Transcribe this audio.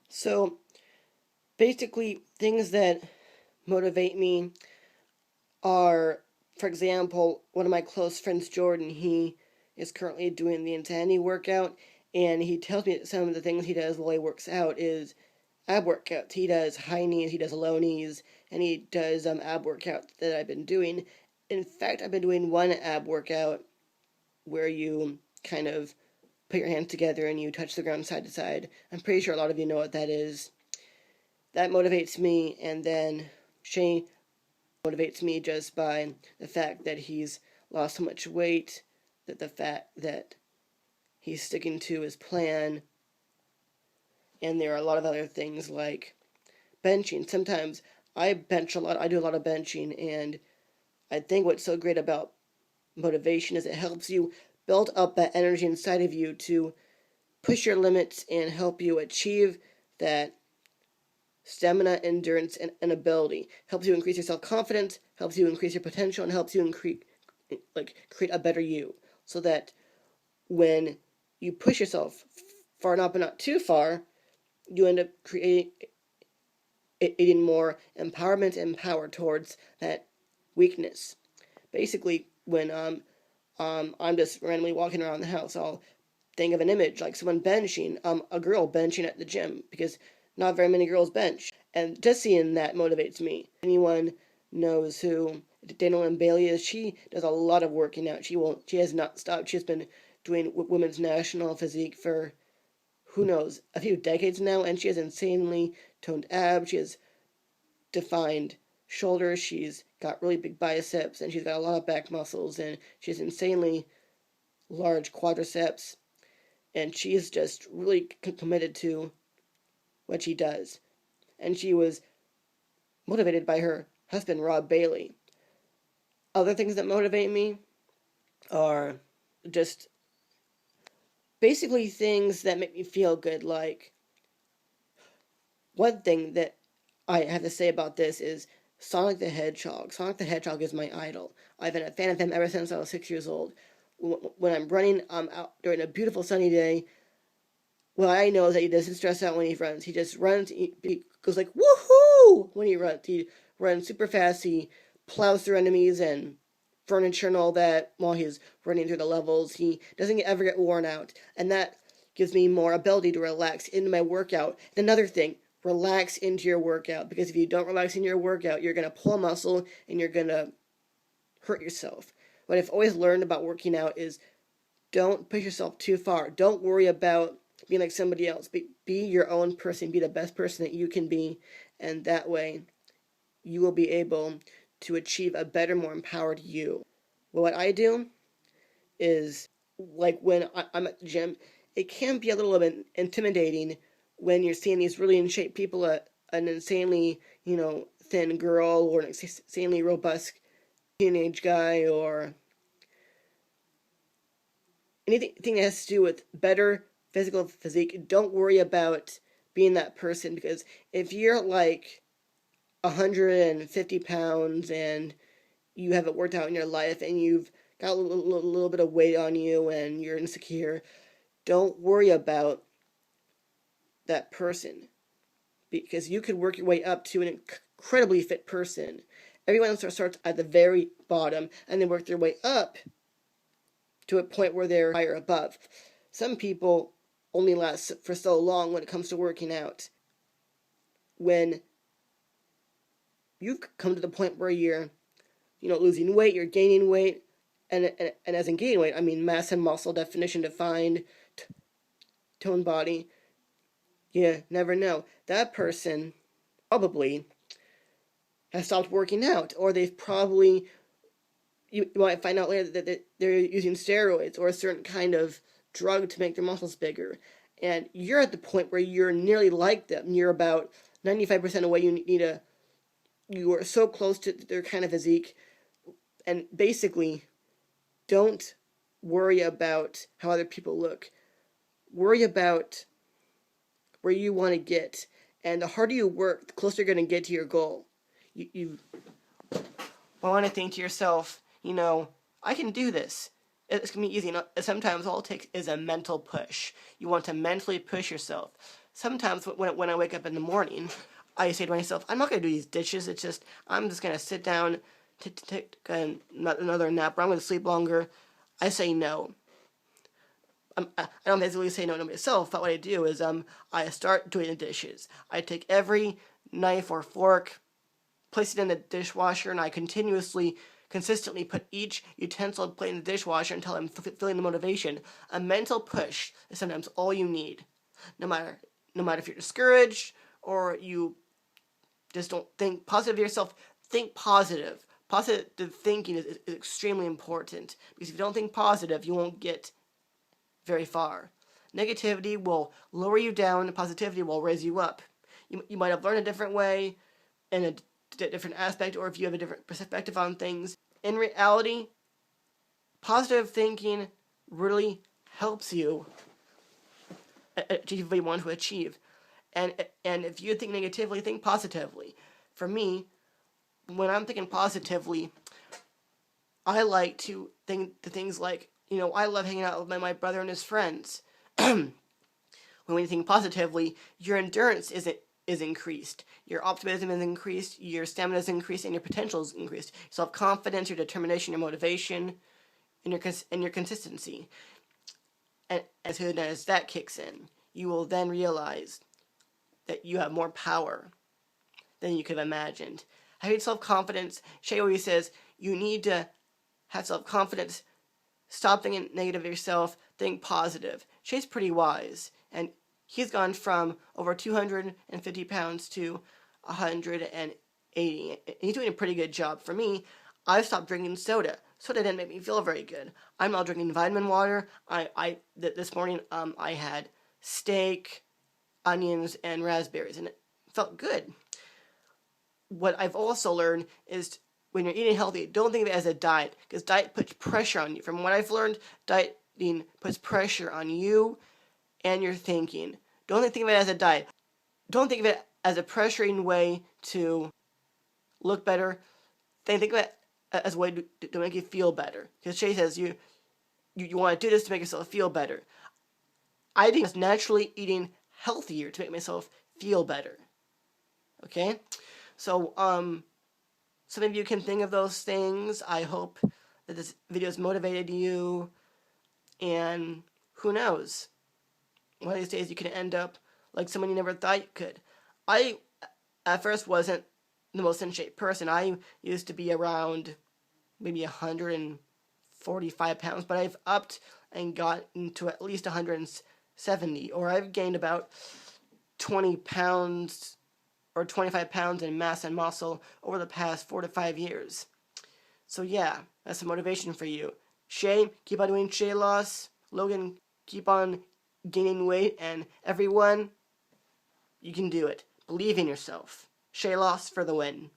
So basically, things that motivate me are, for example, one of my close friends, Jordan, he is currently doing the Insanity workout, and he tells me that some of the things he does while he works out is ab workouts. He does high knees, he does low knees, and he does ab workouts that I've been doing. In fact, I've been doing one ab workout where you kind of put your hands together and you touch the ground side to side. I'm pretty sure a lot of you know what that is. That motivates me, and then Shay motivates me just by the fact that he's lost so much weight, that the fact that he's sticking to his plan, and there are a lot of other things like benching. Sometimes I bench a lot, I do a lot of benching, and I think what's so great about motivation is it helps you build up that energy inside of you to push your limits and help you achieve that stamina, endurance, and ability. Helps you increase your self-confidence, helps you increase your potential, and helps you create a better you. So that when you push yourself far enough but not too far, you end up creating more empowerment and power towards that weakness. Basically, when I'm just randomly walking around the house, I'll think of an image like someone benching, a girl benching at the gym, because not very many girls bench, and just seeing that motivates me. Anyone knows who Daniel and Bailey is? She does a lot of working out. She has not stopped. She's been doing women's national physique for who knows a few decades now, and she has insanely toned abs. She has defined shoulders. She's got really big biceps, and she's got a lot of back muscles, and she has insanely large quadriceps, and she is just really committed to what she does. And she was motivated by her husband, Rob Bailey. Other things that motivate me are just basically things that make me feel good. Like, one thing that I have to say about this is Sonic the Hedgehog. Sonic the Hedgehog is my idol. I've been a fan of him ever since I was 6 years old. When I'm running out during a beautiful sunny day, what I know is that he doesn't stress out when he runs. He just runs. He goes like woohoo when he runs. He runs super fast. He plows through enemies and furniture and all that while he's running through the levels. He doesn't ever get worn out, and that gives me more ability to relax into my workout. And another thing, relax into your workout, because if you don't relax in your workout, you're gonna pull a muscle and you're gonna hurt yourself. What I've always learned about working out is don't push yourself too far. Don't worry about being like somebody else. Be your own person. Be the best person that you can be. And that way, you will be able to achieve a better, more empowered you. Well, what I do is, like when I'm at the gym, it can be a little bit intimidating when you're seeing these really in shape people, an insanely, thin girl, or an insanely robust teenage guy, or anything that has to do with better physical physique. Don't worry about being that person, because if you're like 150 pounds and you haven't worked out in your life and you've got a little bit of weight on you and you're insecure, don't worry about that person, because you could work your way up to an incredibly fit person. Everyone starts at the very bottom and they work their way up to a point where they're higher above. Some people only last for so long when it comes to working out. When you come to the point where you're, losing weight, you're gaining weight, and as in gaining weight, I mean mass and muscle, definition defined, toned body. You never know. That person probably has stopped working out, or they've probably, you might find out later that they're using steroids or a certain kind of drug to make their muscles bigger. And you're at the point where you're nearly like them. You're about 95% of what you need to. You are so close to their kind of physique. And basically, don't worry about how other people look. Worry about where you want to get. And the harder you work, the closer you're going to get to your goal. You want to think to yourself, I can do this. It's going to be easy. Sometimes all it takes is a mental push. You want to mentally push yourself. sometimes when I wake up in the morning, I say to myself, I'm not going to do these dishes. It's just, I'm just going to sit down to take another nap, or I'm going to sleep longer. I say no. I don't basically say no to myself, but what I do is I start doing the dishes. I take every knife or fork, place it in the dishwasher, and I consistently put each utensil and plate in the dishwasher until I'm feeling the motivation. A mental push is sometimes all you need. No matter if you're discouraged or you just don't think positive of yourself, think positive. Positive thinking is extremely important, because if you don't think positive, you won't get very far. Negativity will lower you down, and positivity will raise you up. You might have learned a different way in a different aspect, or if you have a different perspective on things. In reality, positive thinking really helps you achieve what you want to achieve. And if you think negatively, think positively. For me, when I'm thinking positively, I like to think the things like, I love hanging out with my brother and his friends. When you think positively, your endurance is increased, your optimism is increased, your stamina is increased, and your potential is increased. Your self-confidence, your determination, your motivation, and your consistency. And as soon as that kicks in, you will then realize that you have more power than you could have imagined. Having self-confidence, Shay always says, you need to have self-confidence. Stop thinking negative of yourself. Think positive. Shay's pretty wise, and he's gone from over 250 pounds to 180. He's doing a pretty good job. For me, I stopped drinking soda. Soda didn't make me feel very good. I'm now drinking vitamin water. This morning I had steak, onions, and raspberries, and it felt good. What I've also learned is, when you're eating healthy, don't think of it as a diet, because diet puts pressure on you. From what I've learned, dieting puts pressure on you and your thinking. Don't think of it as a diet. Don't think of it as a pressuring way to look better. Think of it as a way to make you feel better. Because Shay says you want to do this to make yourself feel better. I think I was naturally eating healthier to make myself feel better. Okay? So, some of you can think of those things. I hope that this video has motivated you, and who knows? One of these days you can end up like someone you never thought you could. I, at first, wasn't the most in shape person. I used to be around maybe 145 pounds, but I've upped and gotten to at least 170, or I've gained about 20 pounds or 25 pounds in mass and muscle over the past 4 to 5 years. So yeah, that's some motivation for you. Shay, keep on doing ShayLoss. Logan, keep on gaining weight. And everyone, you can do it. Believe in yourself. ShayLoss for the win.